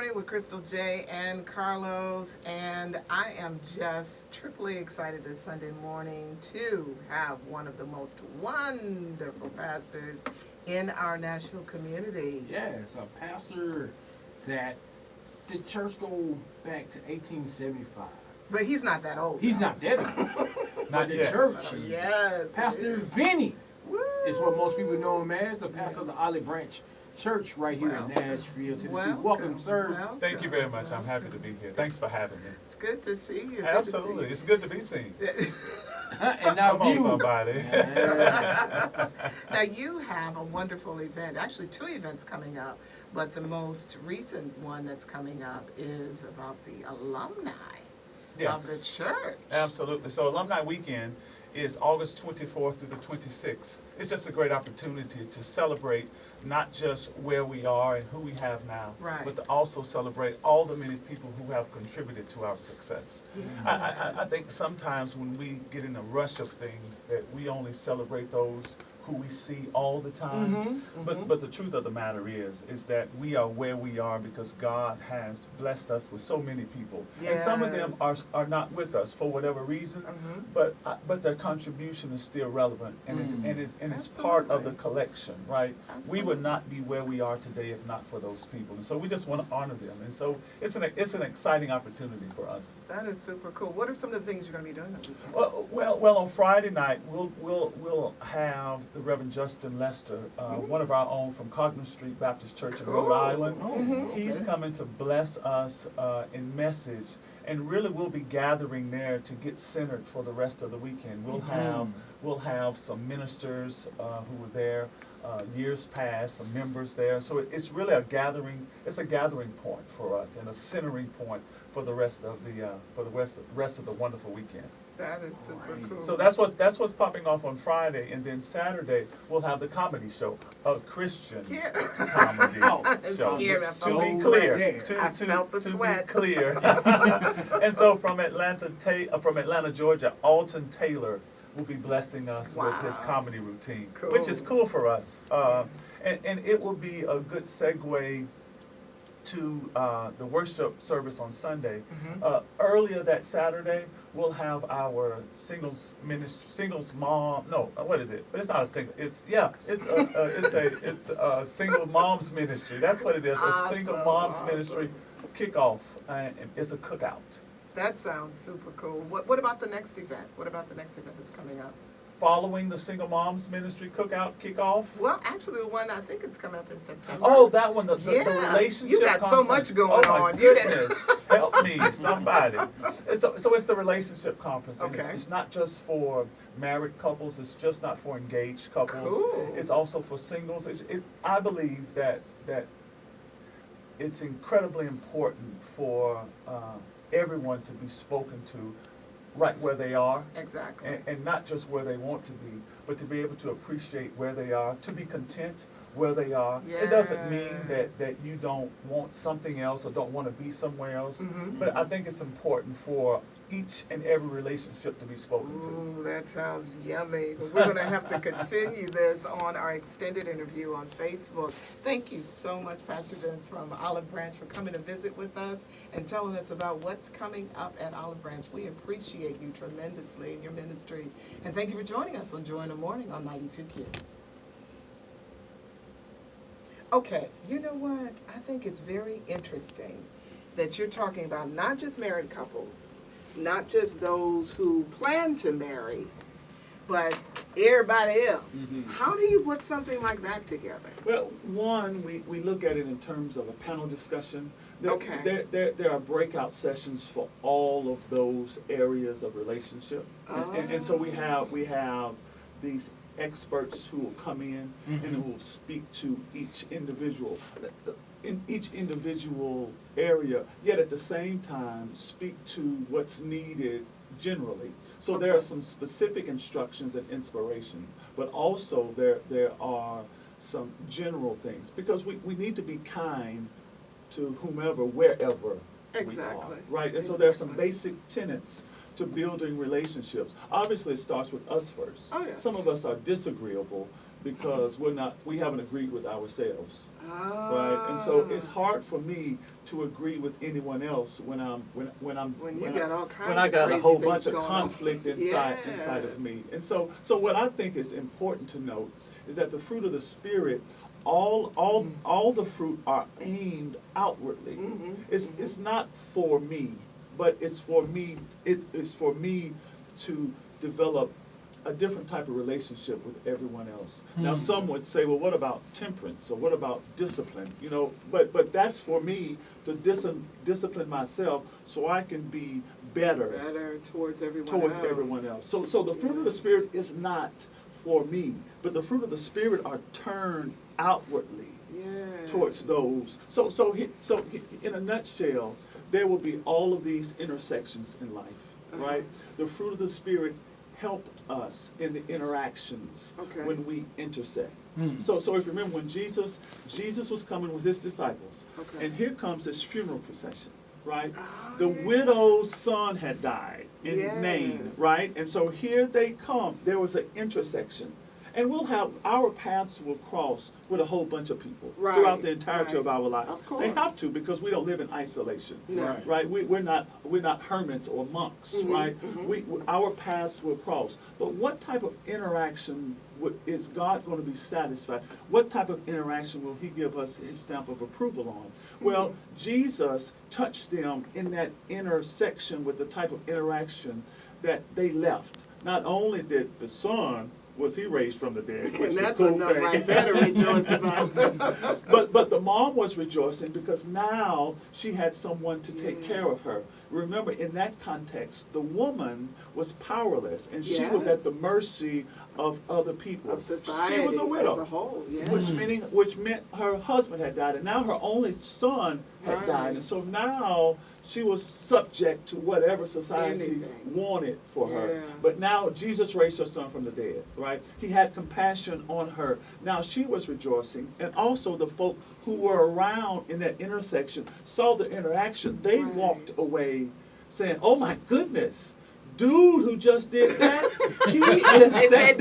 Morning with Crystal J and Carlos, and I am just triply excited this Sunday morning to have one of the most wonderful pastors in our Nashville community. Yes, a pastor that the church go back to 1875. But he's not that old. He's not that old. But the church. Yes. Pastor Vinnie Woo. is what most people know him as, the pastor of the Olive Branch Church right here in Nashville, Tennessee. Welcome, sir. Welcome. Thank you very much. I'm happy to be here. Thanks for having me. It's good to see you. Absolutely. It's good to be seen. And now Come on, you. somebody. Now you have a wonderful event, actually 2 events coming up, but the most recent one that's coming up is about the alumni of the church. Absolutely. So Alumni Weekend is August 24th through the 26th. It's just a great opportunity to celebrate not just where we are and who we have now, Right. but to also celebrate all the many people who have contributed to our success. I think sometimes when we get in a rush of things that we only celebrate those who we see all the time. But the truth of the matter is that we are where we are because God has blessed us with so many people. And some of them are not with us for whatever reason, but their contribution is still relevant and it's part of the collection, right? We would not be where we are today if not for those people. And so we just want to honor them. And so it's an exciting opportunity for us. That is super cool. What are some of the things you're going to be doing that weekend? Well, on Friday night we'll have the Reverend Justin Lester, one of our own from Cogman Street Baptist Church in Rhode Island. He's coming to bless us in message, and really we'll be gathering there to get centered for the rest of the weekend. We'll have some ministers who were there years past, some members there. So it's really a gathering. It's a gathering point for us and a centering point for the rest of the rest of the wonderful weekend. That is super cool. So that's what's popping off on Friday, and then Saturday we'll have the comedy show, a Christian comedy show. Just To be clear, I felt the sweat. be clear. And so from Atlanta, Georgia, Alton Taylor will be blessing us with his comedy routine, which is cool for us, and it will be a good segue to the worship service on Sunday. Earlier that Saturday, we'll have our singles mom. No, what is it? But it's not a single. It's a single moms ministry. That's what it is. A single moms ministry kickoff, and it's a cookout. That sounds super cool. What about the next event? What about the next event that's coming up? Following the Single Moms Ministry Cookout kickoff? Well, actually, the one I think it's coming up in September. Oh, that one, the relationship You got conference. so much going oh on. My goodness, help me, somebody. So it's the relationship conference. And Okay. it's not just for married couples. It's just not for engaged couples. Cool. It's also for singles. I believe that it's incredibly important for everyone to be spoken to right where they are. Exactly. And not just where they want to be, but to be able to appreciate where they are, to be content where they are. It doesn't mean that you don't want something else or don't want to be somewhere else, but I think it's important for each and every relationship to be spoken to. Ooh, that sounds yummy. But we're going to have to continue this on our extended interview on Facebook. Thank you so much, Pastor Vince from Olive Branch, for coming to visit with us and telling us about what's coming up at Olive Branch. We appreciate you tremendously in your ministry. And thank you for joining us on Joy in the Morning on 92Q. Okay, you know what? I think it's very interesting that you're talking about not just married couples, not just those who plan to marry, but everybody else. How do you put something like that together? Well, one, we look at it in terms of a panel discussion. Okay. There are breakout sessions for all of those areas of relationship. And so we have these experts who will come in and who will speak to each individual. In each individual area, yet at the same time speak to what's needed generally. So there are some specific instructions and inspiration, but also there are some general things, because we need to be kind to whomever, wherever we are, right? And so there are some basic tenets to building relationships. Obviously, it starts with us first. Oh, yeah. Some of us are disagreeable because we haven't agreed with ourselves. Right, and so it's hard for me to agree with anyone else when I got a whole bunch of conflict inside of me. And so what I think is important to note is that the fruit of the Spirit, all the fruit are aimed outwardly. It's not for me, but it's for me. It's for me to develop a different type of relationship with everyone else. Now, some would say, well, what about temperance, or what about discipline? You know, but that's for me to discipline myself so I can be better towards everyone else. So the fruit of the Spirit is not for me, but the fruit of the Spirit are turned outwardly towards those. So in a nutshell, there will be all of these intersections in life, right? The fruit of the Spirit help us in the interactions when we intersect. So if you remember, when Jesus was coming with his disciples, and here comes this funeral procession, right? The widow's son had died in Nain, right? And so here they come. There was an intersection. And our paths will cross with a whole bunch of people throughout the entirety of our life. Of course. They have to, because we don't live in isolation, right? We're not hermits or monks, right? Our paths will cross. But what type of interaction is God going to be satisfied? What type of interaction will he give us his stamp of approval on? Well, Jesus touched them in that intersection with the type of interaction that they left. Not only did the son was he raised from the dead. And that's enough right there to rejoice about. But the mom was rejoicing because now she had someone to take care of her. Remember, in that context, the woman was powerless, and she was at the mercy of other people. Of society she was a widow, as a whole, which meant her husband had died, and now her only son had died, and so now she was subject to whatever society wanted for her. But now Jesus raised her son from the dead, right? He had compassion on her. Now she was rejoicing, and also the folk who were around in that intersection saw the interaction. They walked away saying, "Oh my goodness, dude who just did that, he is that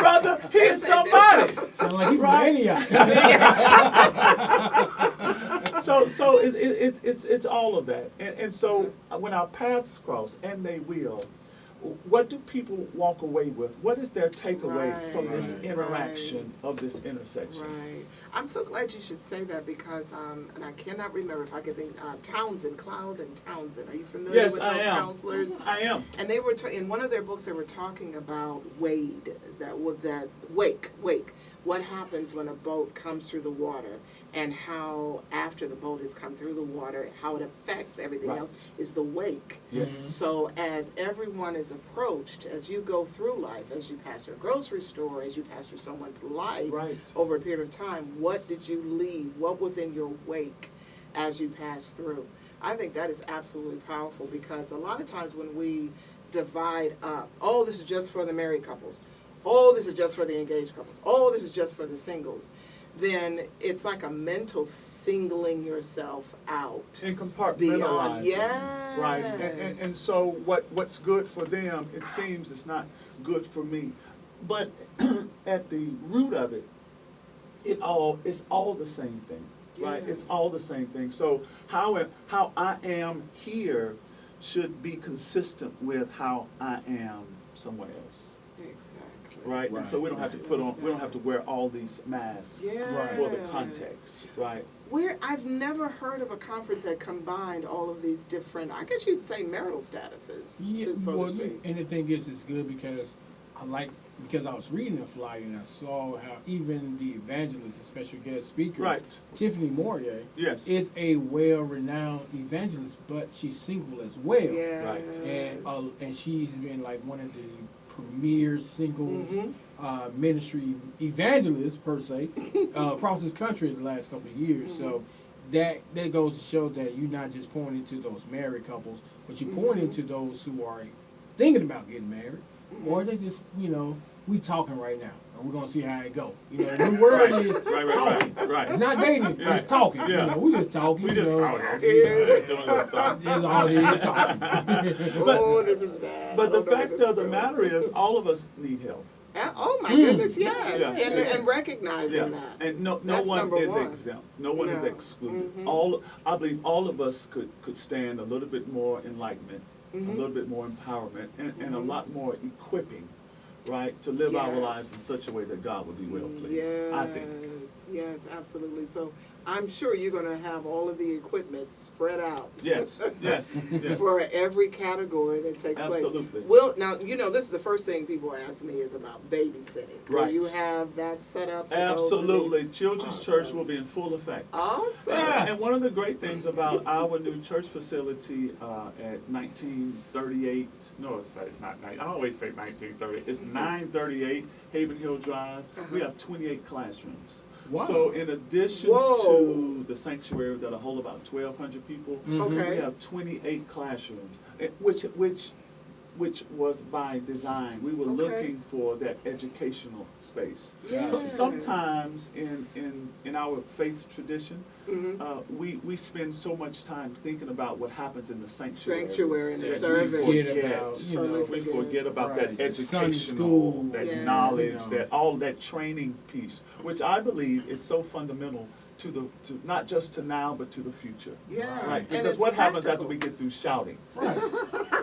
brother, he is somebody." Sound like he's right? So it's all of that, and so when our paths cross, and they will, what do people walk away with? What is their takeaway from this interaction of this intersection? Right. I'm so glad you should say that because, and I cannot remember if I could think, Cloud and Townsend. Are you familiar with those counselors? I am. And they were, in one of their books, they were talking about Wade, wake. What happens when a boat comes through the water, and how after the boat has come through the water, how it affects everything else is the wake. Yes. So as everyone is approached, as you go through life, as you pass through a grocery store, as you pass through someone's life over a period of time, what did you leave? What was in your wake as you pass through? I think that is absolutely powerful because a lot of times when we divide up, oh, this is just for the married couples, oh, this is just for the engaged couples, oh, this is just for the singles, then it's like a mental singling yourself out. And compartmentalizing. Yes. Right. And so what's good for them, it seems it's not good for me. But at the root of it, it's all the same thing. Right? It's all the same thing. So how I am here should be consistent with how I am somewhere else. Right? And so we don't have to wear all these masks for the context, right? I've never heard of a conference that combined all of these different, I guess you'd say marital statuses, so to speak. And the thing is, it's good because I was reading the flyer and I saw how even the evangelist, the special guest speaker, Tiffany Moyer, is a well-renowned evangelist, but she's single as well. And she's been like one of the premier singles ministry evangelists per se across this country in the last couple of years. So that goes to show that you're not just pointing to those married couples, but you're pointing to those who are thinking about getting married, or they just, we talking right now, and we're gonna see how it go. The word is talking. Right. It's not dating. It's talking. We just talking. We just talking. That's all it is, talking. Oh, this is bad. But the fact of the matter is, all of us need help. Oh my goodness, yes, Yeah. and recognizing that. And no That's one number is one. exempt. No one is No. excluded. Mhm. I believe all of us could stand a little bit more enlightenment, a Mhm. little bit more empowerment, and a Mhm. lot more equipping, right, to live our Yes. lives in such a way that God will be well pleased. Yes, I think. yes, absolutely. So I'm sure you're going to have all of the equipment spread out. Yes, yes, yes. For every category that takes place. Absolutely. Well, now, this is the first thing people ask me is about babysitting. Right. Will you have that set up for those who Absolutely. need- Children's Awesome. Church will be in full effect. Awesome. And one of the great things about our new church facility at 1938, no, it's not, I always say 1938, it's 938 Haven Hill Drive. We have 28 classrooms. Wow. So in addition Whoa. to the sanctuary that'll hold about 1,200 people, Okay. we have 28 classrooms, which was by design. We were Okay. looking for that educational space. Yeah. So sometimes in our faith tradition, we spend so much time thinking about what happens in the sanctuary. Sanctuary and the that service. We Forget about, Totally we forget about right, that the Sunday educational, school, that Yes. knowledge, you know. that all that training piece, which I believe is so fundamental to not just to now, but to the future. Yeah. Right? And Because it's what happens after practical. we get through shouting Right.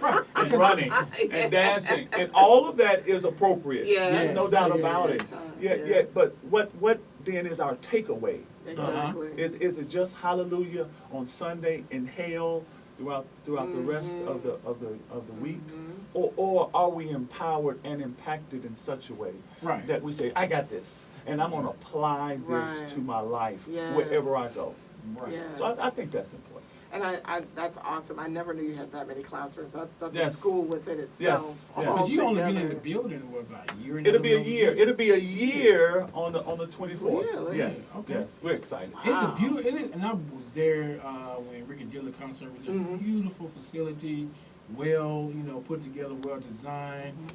Right. and running and dancing, and all of that is appropriate. Yes. No doubt Yeah. about it. Yeah. But what then is our takeaway? Exactly. Is it just hallelujah on Sunday, inhale throughout the rest of the week, or are we empowered and impacted in such a way Right. that we say, I got this, and I'm going to apply this Right. to my life Yes. wherever I go. Right. Yes. So I think that's important. And I that's awesome. I never knew you had that many classrooms. That's a Yes. school within itself. Yes. Because you only been in altogether. the building what, about a year? It'll be a year. It'll be a year on the 24th. Really? Yes. Okay. Yes. We're excited. It's Wow. a beautiful, and I was there when Rick and Dilla concert was just Mhm. beautiful facility, well, put together, well designed,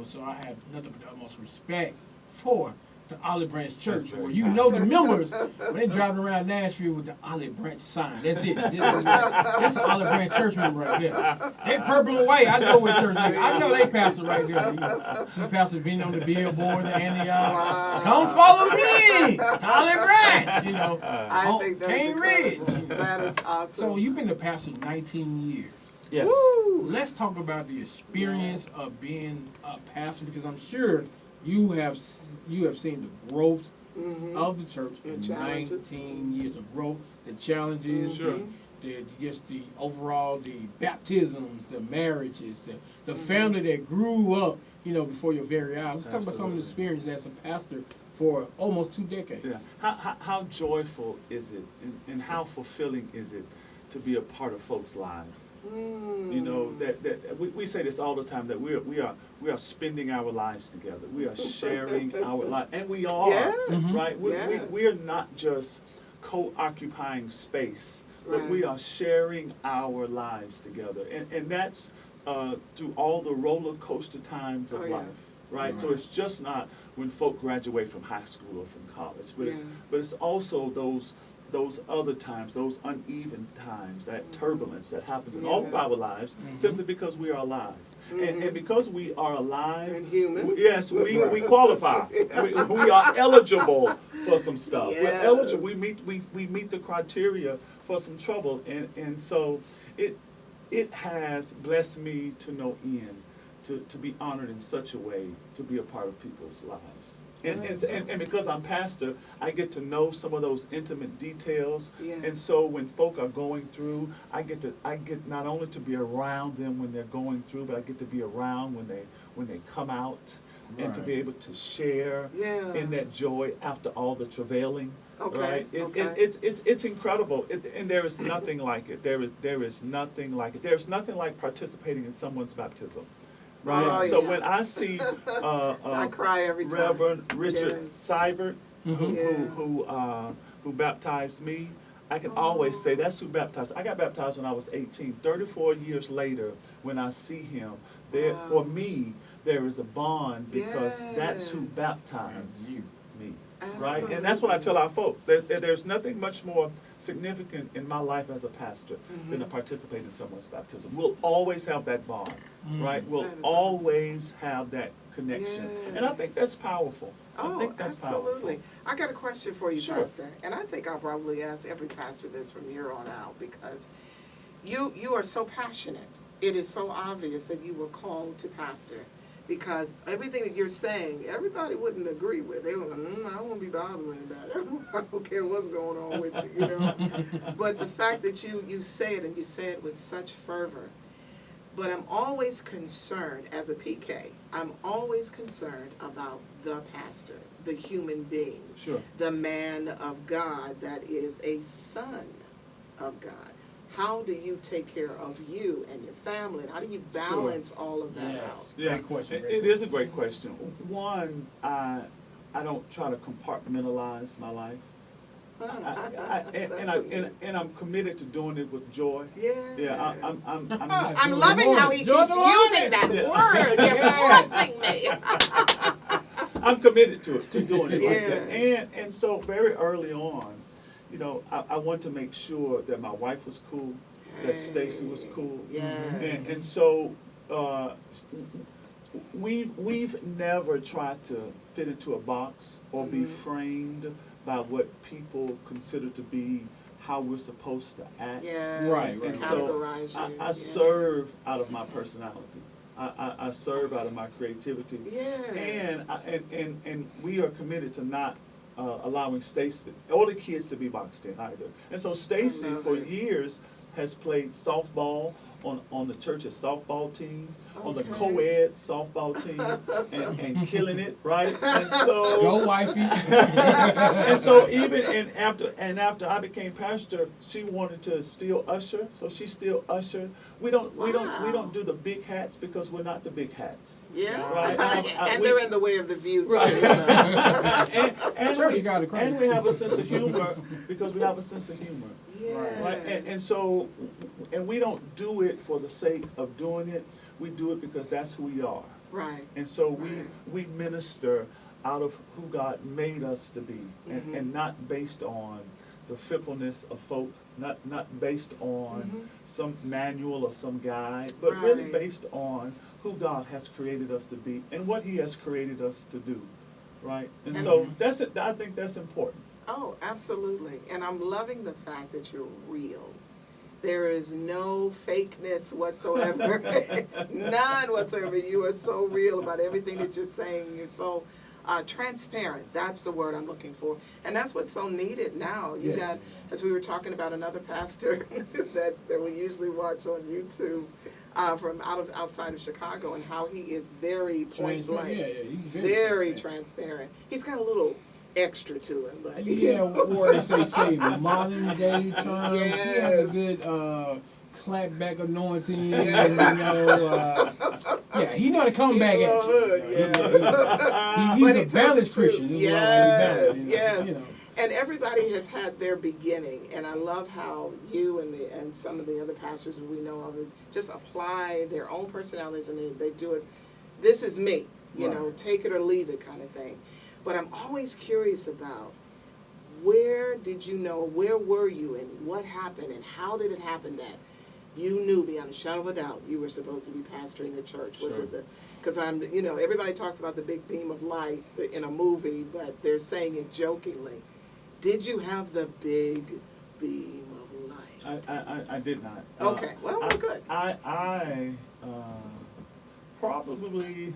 so I have nothing but the utmost respect for the Olive Branch Church, That's right. where the members, when they driving around Nashville with the Olive Branch sign, that's it. That's an Olive Branch church member right there. They purple and white, I know what church they I know they pastor right there. See Pastor Vinnie on the billboard and Wow. come follow me, to Olive Branch, I think that's Cane Ridge. incredible. That is awesome. So you've been the pastor 19 years. Yes. Woo! Let's talk about the experience Yes. of being a pastor, because I'm sure you have seen the growth of the church in The challenges. 19 years of growth, the challenges, Sure. the overall, the baptisms, the marriages, the family that grew up, before your very eyes. Let's talk about some of the Absolutely. experience as a pastor for almost 2 decades. Yeah. How joyful is it, and how fulfilling is it to be a part of folks' lives? That we say this all the time, that we are spending our lives together. We are sharing our life, and we are, Yeah. right? Yeah. We are not just co-occupying space, but Right. we are sharing our lives together, and that's through all the roller coaster times of Oh, yeah. life. Right? So Right. it's just not when folk graduate from high school or from college, but Yeah. it's also those other times, those uneven times, that turbulence that happens in all of Yeah. our lives, simply because we are alive. And because we are alive, And human. yes, we qualify. We are eligible for some stuff. Yes. We're eligible. We meet the criteria for some trouble, and so it has blessed me to no end to be honored in such a way to be a part of people's lives. And because I'm pastor, I get to know some of those intimate details. Yeah. And so when folk are going through, I get not only to be around them when they're going through, but I get to be around when they come out, and to be Right. able to share Yeah. in that joy after all the travailing. Okay, Right? okay. It's incredible, and there is nothing like it. There is nothing like it. There's nothing like participating in someo's baptism. Right? Oh, So yeah. when I see I cry every time. Reverend Richard Yes. Seibert, Yeah. who baptized me, I can always say that's who baptized. I got baptized when I was 18. 34 years later, when I see him, for me, there is a bond, because that's who Yes. baptized You. me. right? And that's what I tell our folk. There's nothing much more significant in my life as a pastor than to participate in someone's baptism. We'll always have that bond, right? We'll always have that connection. And I think that's powerful. I think that's absolutely. powerful. I got a question for you, Sure. Pastor, and I think I'll probably ask every pastor this from here on out, because you are so passionate. It is so obvious that you were called to pastor, because everything that you're saying, everybody wouldn't agree with. They were like, I don't want to be bothering about it. I don't care what's going on with you, you know. But the fact that you say it, and you say it with such fervor. But I'm always concerned, as a PK, I'm always concerned about the pastor, the human being, Sure. the man of God that is a son of God. How do you take care of you and your family? And how do you balance all of that out? Yeah, Great question. It is a great question. One, I don't try to compartmentalize my life. And I'm committed to doing it with joy. Yeah. Yeah, I'm loving how he keeps using that word. You're blessing me. I'm committed to it, to doing it like that. And so very early on, you know, I want to make sure that my wife was cool, that Stacy was cool. And so we've never tried to fit into a box or be framed by what people consider to be how we're supposed to act. Right. And so I serve out of my personality. I serve out of my creativity. And we are committed to not allowing Stacy or the kids to be boxed in either. And so Stacy for years has played softball on the church's softball team, on the co-ed softball team, and killing it, right? And so go wifey. and so even after I became pastor, she wanted to still usher, so she still ushered. We don't do the big hats because we're not the big hats. Right? And they're in the way of the view too. Right. and we have a sense of humor because we have a sense of humor. Right? And so, and we don't do it for the sake of doing it. We do it because that's who we are. Right. And so we minister out of who God made us to be, and not based on the fickleness of folk, not based on some manual or some guide, but really based on who God has created us to be and what He has created us to do. Right? And so that's it. I think that's important. Oh, absolutely. And I'm loving the fact that you're real. There is no fakeness whatsoever. None whatsoever. You are so real about everything that you're saying. You're so transparent. That's the word I'm looking for. And that's what's so needed now. You got, as we were talking about another pastor that we usually watch on YouTube from outside of Chicago, and how he is very point blank. He's very transparent. He's got a little extra to him, but or as they say, modern day terms. He has a good clapback anointing. And, he know to come back at you. He's a balanced Christian. Yes. And everybody has had their beginning, and I love how you and some of the other pastors that we know of just apply their own personalities. I mean, they do it. This is me, you know, take it or leave it kind of thing. But I'm always curious about where were you and what happened and how did it happen that you knew beyond a shadow of a doubt you were supposed to be pastoring a church? Was it because everybody talks about the big beam of light in a movie, but they're saying it jokingly. Did you have the big beam of light? I did not. Okay, well, we're good. I probably,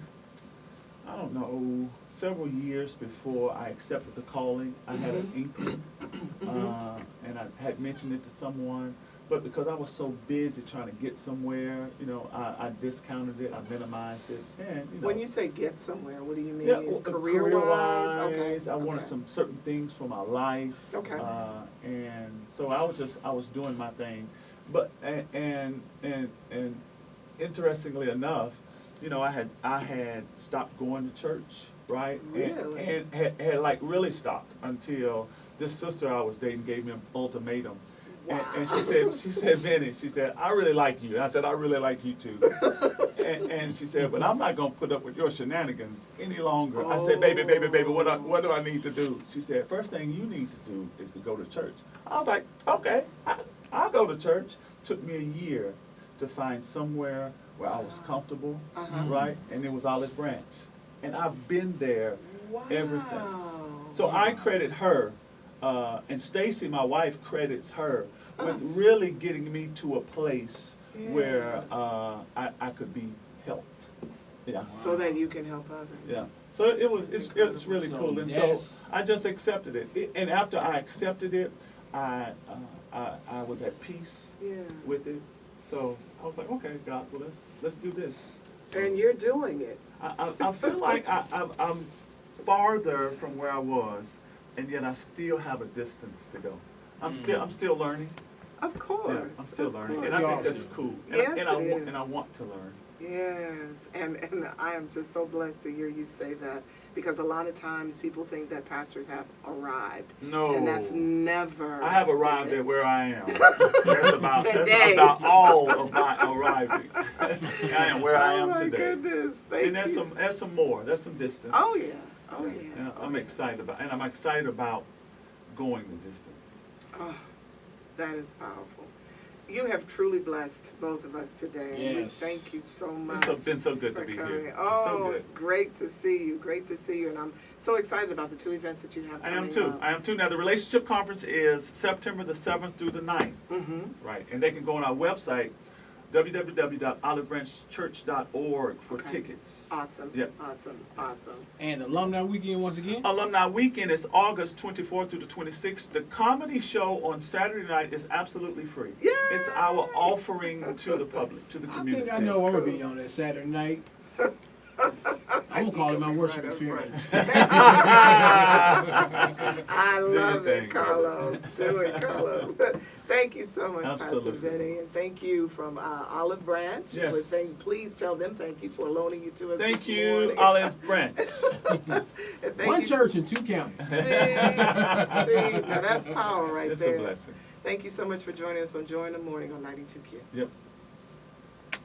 I don't know, several years before I accepted the calling, I had an inkling, and I had mentioned it to someone, but because I was so busy trying to get somewhere, I discounted it, I minimized it, and When you say get somewhere, what do you mean? yeah, Career-wise? career-wise, I wanted some certain things for my life, Okay. and so I was doing my thing, but and interestingly enough, I had stopped going to church, right? Really? And had like really stopped until this sister I was dating gave me an ultimatum. Wow. And she said, Vinnie, she said, I really like you. And I said, I really like you too. And she said, but I'm not gonna put up with your shenanigans any longer. I said, baby, what do I need to do? She said, first thing you need to do is to go to church. I was like, okay, I'll go to church. Took me a year to find somewhere where I was comfortable, right? And it was Olive Branch. And I've been there ever since. So I credit her, and Stacy, my wife, credits her with really getting me to a place where I could be helped. Yeah. So that you can help others. Yeah. So it's really cool, and so I just accepted it. And after I accepted it, I was at peace with it. So I was like, okay, God, well let's do this. So And you're doing it. I feel like I'm farther from where I was, and yet I still have a distance to go. I'm still learning. Of course. Yeah, I'm still learning, course. and I think that's cool. Yes, and I want to learn. Yes, and I am just so blessed to hear you say that, because a lot of times people think that pastors have arrived. No. And that's never. I have arrived at where I am. That's Today. about all of my arriving. I am where I am today. Oh my goodness, thank And there's you. some more. There's some distance. Oh yeah, oh yeah. And I'm excited about going the distance. Oh, that is powerful. You have truly blessed both of us today. Yes. We thank you so much. It's been so good to for be coming. here. Oh, So good. it's great to see you. Great to see you. And I'm so excited about the two events that you have I coming am too. up. I am too. Now the relationship conference is September the 7th through the 9th. Mm-hmm. Right. And they can go on our website, www.olivebranchchurch.org for tickets. Awesome. Yep. Awesome. Awesome. And Alumni Weekend once again. Alumni Weekend is August 24th through the 26th. The comedy show on Saturday night is absolutely free. Yay! It's our offering to the public, to the I community. think I know I'm gonna be on that Saturday night. I'm gonna call it my worship experience. I love it, thing, Carlos. Do it, Carlos. Thank you so much, Absolutely. Pastor Vinnie. And thank you from Olive Branch. Yes. Please tell them thank you for loaning you to us. Thank this you, morning. Olive Branch. And thank One you. church in 2 counties. See, now that's power right It's there. a blessing. Thank you so much for joining us on Joy in the Morning on 92Q. Yep.